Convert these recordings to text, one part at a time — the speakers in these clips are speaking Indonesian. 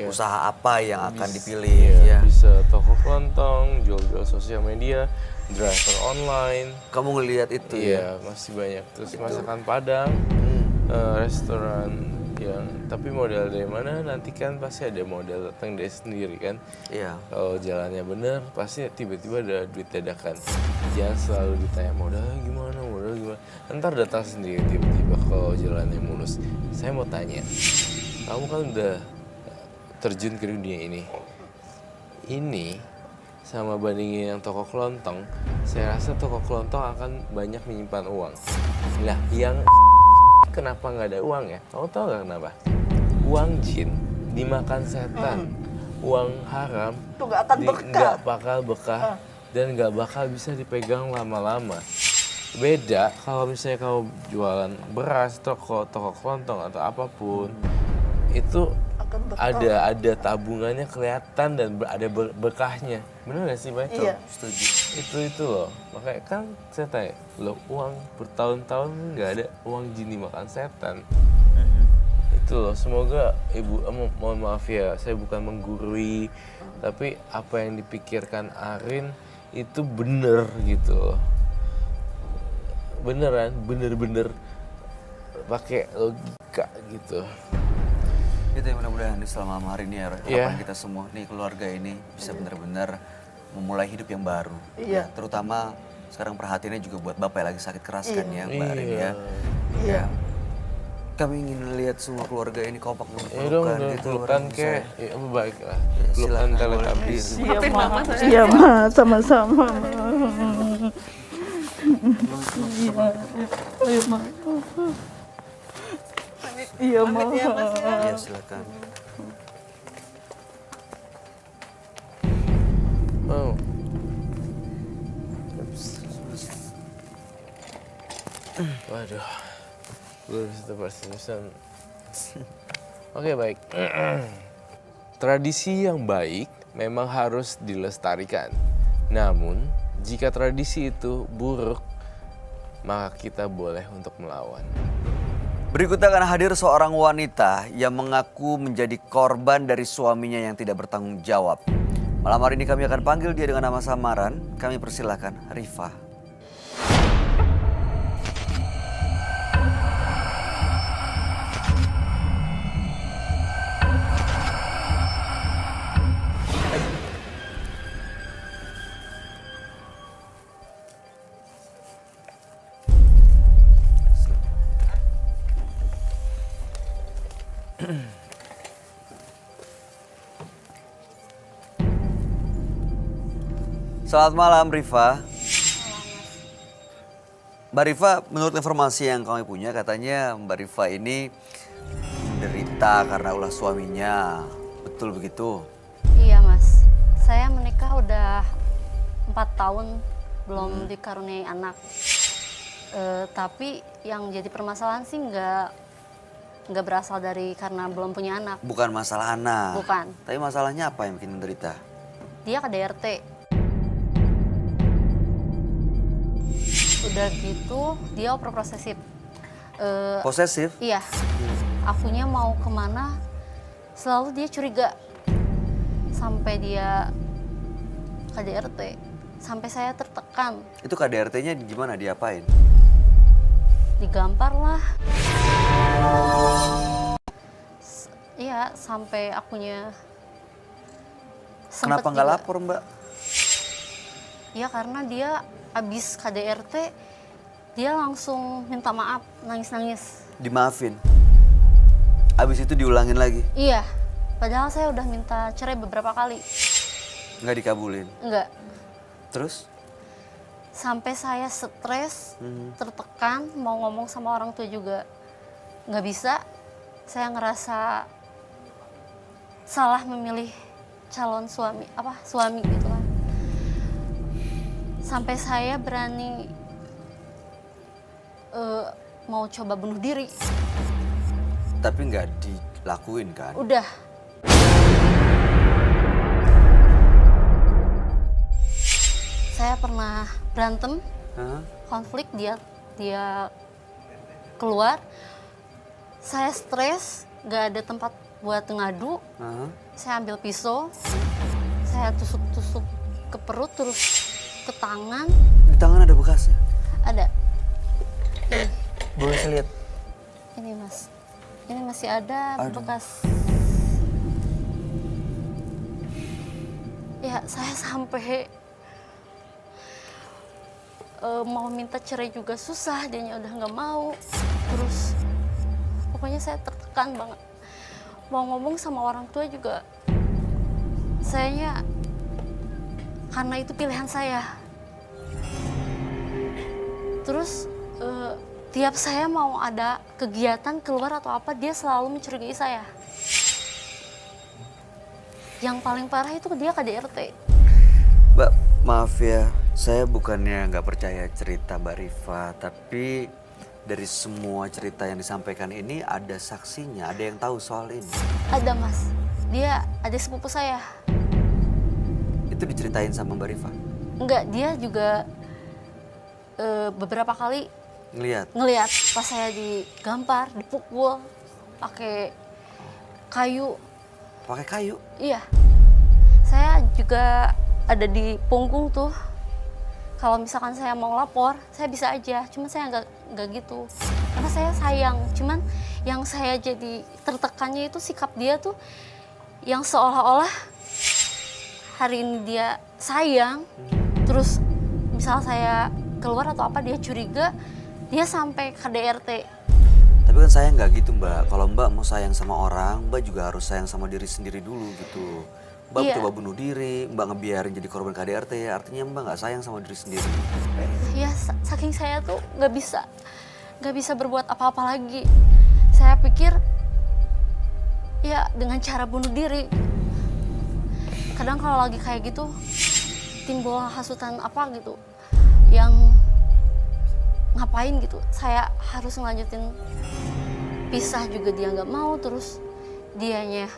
usaha apa yang akan dipilih. Iya, bisa toko kelontong, jual-jual sosial media, driver online. Kamu ngelihat itu Iya, masih banyak. Terus masakan Padang, restoran yang tapi modal dari mana nanti kan pasti ada modal datang dari sendiri kan. Iya. Kalau jalannya bener pasti tiba-tiba ada duit dadakan. Jangan selalu ditanya modalnya gimana, ntar datang sendiri tiba-tiba kalau jalannya mulus. Saya mau tanya, kamu kan udah terjun ke dunia ini sama bandingin yang toko kelontong, saya rasa toko kelontong akan banyak menyimpan uang. Nah, yang kenapa nggak ada uang ya? Kamu tahu nggak kenapa? Uang jin dimakan setan, uang haram Itu nggak akan berkah. nggak bakal bekah dan nggak bakal bisa dipegang lama-lama. Beda kalau misalnya kamu jualan beras, toko kelontong atau apapun, itu Akan berkah. ada tabungannya kelihatan dan ada berkahnya. Bener gak sih, Bay? Iya. Setuju. Itu loh. Makanya kan saya tanya, loh uang bertahun-tahun nggak ada uang jin dimakan setan. Itu loh, semoga Ibu, mohon maaf ya, saya bukan menggurui, tapi apa yang dipikirkan Arin itu bener gitu loh. Beneran, bener-bener pakai logika gitu. Itu yang mudah-mudahan di selama malam hari ini ya, Iya. harapan kita semua nih keluarga ini bisa benar-benar memulai hidup yang baru. Iya. Terutama sekarang perhatiannya juga buat bapak yang lagi sakit keras kan ya, Mbak Arin ya. Iya. Kami ingin lihat semua keluarga ini kompak Ya dong, berpelukan gitu. pelukan orang kayak, saya. ya baik lah. Pelukan Silakan, teletabis. Iya, Ma. Iya, Ma. Sama-sama. Iya. Ayo, Ma. Iya, Ma. Iya, silakan. Oh. Waduh. Belum terusan. Oke, baik. Tradisi yang baik memang harus dilestarikan. Namun, jika tradisi itu buruk, maka kita boleh untuk melawan. Berikutnya akan hadir seorang wanita yang mengaku menjadi korban dari suaminya yang tidak bertanggung jawab. Malam hari ini kami akan panggil dia dengan nama samaran. Kami persilahkan Rifa. Selamat malam Rifa. Mbak Rifa, menurut informasi yang kami punya katanya Mbak Rifa ini menderita karena ulah suaminya. Betul begitu? Iya Mas, saya menikah udah 4 tahun belum dikaruniai anak. Tapi yang jadi permasalahan sih nggak berasal dari karena belum punya anak. Bukan masalah anak. Bukan. Tapi masalahnya apa yang bikin menderita? Dia KDRT. Udah gitu dia overprosesif. Posesif? Iya, akunya mau kemana selalu dia curiga. Sampai dia KDRT, sampai saya tertekan. Itu KDRT-nya gimana? Diapain? Digampar lah. Iya, sampai akunya sempet Kenapa nggak juga. lapor Mbak? Ya karena dia abis KDRT, dia langsung minta maaf, nangis-nangis. Dimaafin? Abis itu diulangin lagi? Iya, padahal saya udah minta cerai beberapa kali. Nggak dikabulin? Enggak, Terus? sampai saya stres, tertekan, mau ngomong sama orang tua juga nggak bisa. Saya ngerasa salah memilih calon suami gitu kan. Sampai saya berani mau coba bunuh diri. Tapi nggak dilakuin kan? Udah. Saya pernah berantem, Hah? konflik, dia keluar. Saya stres, nggak ada tempat buat ngadu. Hah? saya ambil pisau, saya tusuk-tusuk ke perut, terus ke tangan. Di tangan ada bekasnya. Ada. Ini, Boleh saya lihat? ini mas. Ini masih ada Aduh. bekas. Ya, saya sampai mau minta cerai juga susah, dianya udah nggak mau. Terus pokoknya saya tertekan banget. Mau ngomong sama orang tua juga, sayanya karena itu pilihan saya. Terus tiap saya mau ada kegiatan keluar atau apa, dia selalu mencurigai saya. Yang paling parah itu dia KDRT. Mbak, maaf ya, saya bukannya nggak percaya cerita Mbak Rifa, tapi dari semua cerita yang disampaikan ini ada saksinya, ada yang tahu soal ini. Ada mas, dia ada sepupu saya. Itu diceritain sama Mbak Rifa? Enggak, dia juga beberapa kali ngelihat pas saya digampar, dipukul pakai kayu. Pakai kayu? Iya, saya juga ada di punggung tuh. Kalau misalkan saya mau lapor, saya bisa aja. Cuman saya nggak gitu. Karena saya sayang. Cuman yang saya jadi tertekannya itu sikap dia tuh yang seolah-olah hari ini dia sayang. Terus misal saya keluar atau apa dia curiga, dia sampai KDRT. Tapi kan saya nggak gitu Mbak. Kalau Mbak mau sayang sama orang, Mbak juga harus sayang sama diri sendiri dulu gitu. Mbak Iya. coba bunuh diri, Mbak ngebiarin jadi korban KDRT, artinya Mbak nggak sayang sama diri sendiri. Ya saking saya tuh nggak bisa berbuat apa-apa lagi. Saya pikir ya dengan cara bunuh diri. Kadang kalau lagi kayak gitu timbul hasutan apa gitu, yang ngapain gitu. Saya harus ngelanjutin pisah juga dia nggak mau, terus dianya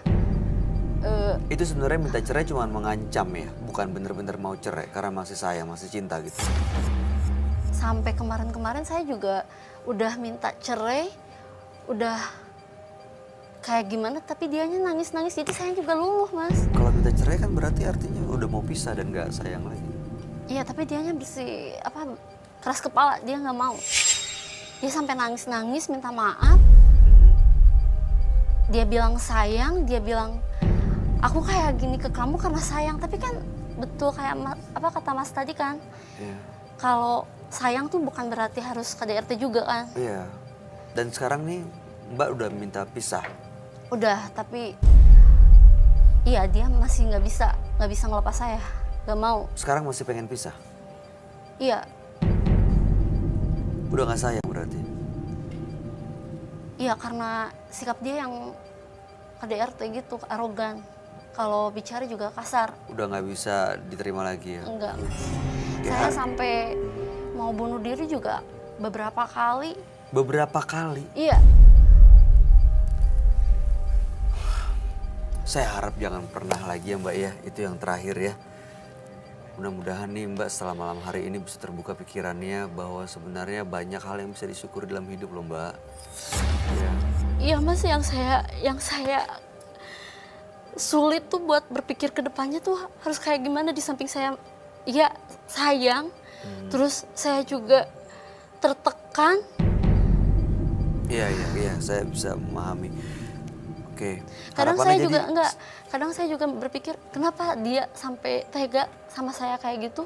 Itu sebenarnya minta cerai cuma mengancam ya, bukan bener-bener mau cerai karena masih sayang, masih cinta gitu. sampai kemarin-kemarin saya juga udah minta cerai, udah kayak gimana, tapi dianya nangis-nangis, jadi saya juga luluh mas. Kalau minta cerai kan berarti artinya udah mau pisah dan nggak sayang lagi. Iya, tapi dianya keras kepala, dia nggak mau. Dia sampai nangis-nangis minta maaf. Dia bilang sayang, dia bilang aku kayak gini ke kamu karena sayang, tapi kan betul kayak apa kata mas tadi kan, Iya. kalau sayang tuh bukan berarti harus KDRT juga kan. Iya. Dan sekarang nih Mbak udah minta pisah. Udah, tapi iya dia masih nggak bisa ngelepas saya, nggak mau. Sekarang masih pengen pisah. Iya, Udah nggak sayang berarti. iya karena sikap dia yang KDRT gitu, arogan. Kalau bicara juga kasar. Udah nggak bisa diterima lagi ya. Enggak mas. Ya. Saya sampai mau bunuh diri juga beberapa kali. Beberapa kali. Iya. Saya harap jangan pernah lagi ya Mbak ya. Itu yang terakhir ya. Mudah-mudahan nih Mbak setelah malam hari ini bisa terbuka pikirannya bahwa sebenarnya banyak hal yang bisa disyukuri dalam hidup loh Mbak. Ya. Iya mas, yang saya sulit tuh buat berpikir ke depannya tuh harus kayak gimana, di samping saya iya sayang, terus saya juga tertekan. Iya, saya bisa memahami. Oke. Kadang harapannya saya juga jadi- enggak, kadang saya juga berpikir kenapa dia sampai tega sama saya kayak gitu.